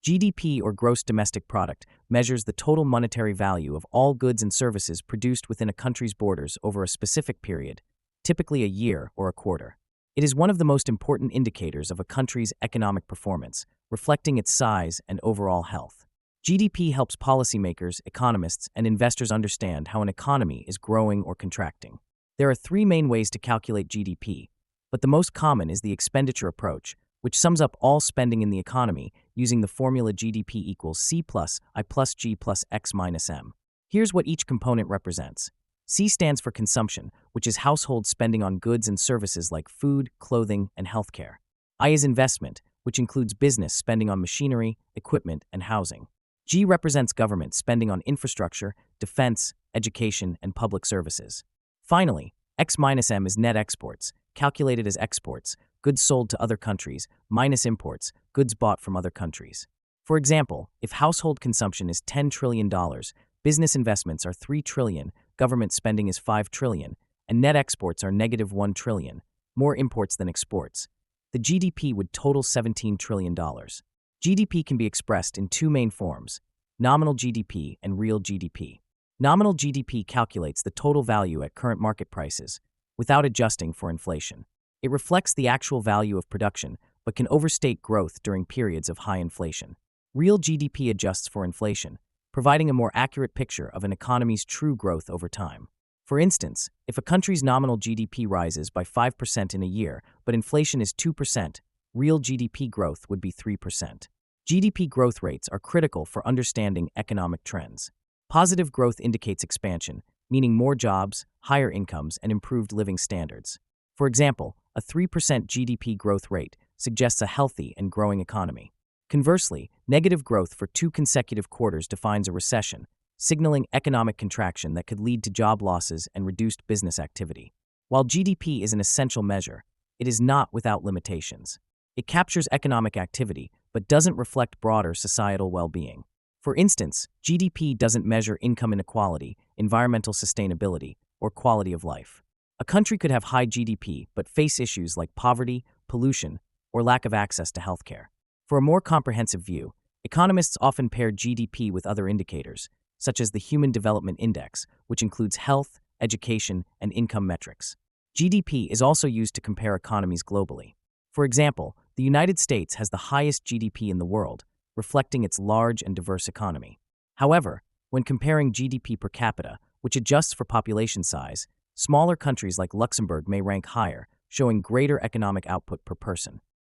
GDP, or gross domestic product, measures the total monetary value of all goods and services produced within a country's borders over a specific period, typically a year or a quarter. It is one of the most important indicators of a country's economic performance, reflecting its size and overall health. GDP helps policymakers, economists, and investors understand how an economy is growing or contracting. There are three main ways to calculate GDP, but the most common is the expenditure approach, which sums up all spending in the economy using the formula GDP equals C plus I plus G plus X minus M. Here's what each component represents. C stands for consumption, which is household spending on goods and services like food, clothing, and healthcare. I is investment, which includes business spending on machinery, equipment, and housing. G represents government spending on infrastructure, defense, education, and public services. Finally, X minus M is net exports, calculated as exports, goods sold to other countries, minus imports, goods bought from other countries. For example, if household consumption is $10 trillion, business investments are $3 trillion, government spending is $5 trillion, and net exports are negative $1 trillion, more imports than exports. The GDP would total $17 trillion. GDP can be expressed in two main forms, nominal GDP and real GDP. Nominal GDP calculates the total value at current market prices, without adjusting for inflation. It reflects the actual value of production, but can overstate growth during periods of high inflation. Real GDP adjusts for inflation, providing a more accurate picture of an economy's true growth over time. For instance, if a country's nominal GDP rises by 5% in a year, but inflation is 2%, real GDP growth would be 3%. GDP growth rates are critical for understanding economic trends. Positive growth indicates expansion, meaning more jobs, higher incomes, and improved living standards. For example, a 3% GDP growth rate suggests a healthy and growing economy. Conversely, negative growth for 2 consecutive quarters defines a recession, signaling economic contraction that could lead to job losses and reduced business activity. While GDP is an essential measure, it is not without limitations. It captures economic activity, but doesn't reflect broader societal well-being. For instance, GDP doesn't measure income inequality, environmental sustainability, or quality of life. A country could have high GDP but face issues like poverty, pollution, or lack of access to healthcare. For a more comprehensive view, economists often pair GDP with other indicators, such as the Human Development Index, which includes health, education, and income metrics. GDP is also used to compare economies globally. For example, the United States has the highest GDP in the world, reflecting its large and diverse economy. However, when comparing GDP per capita, which adjusts for population size, smaller countries like Luxembourg may rank higher, showing greater economic output per person.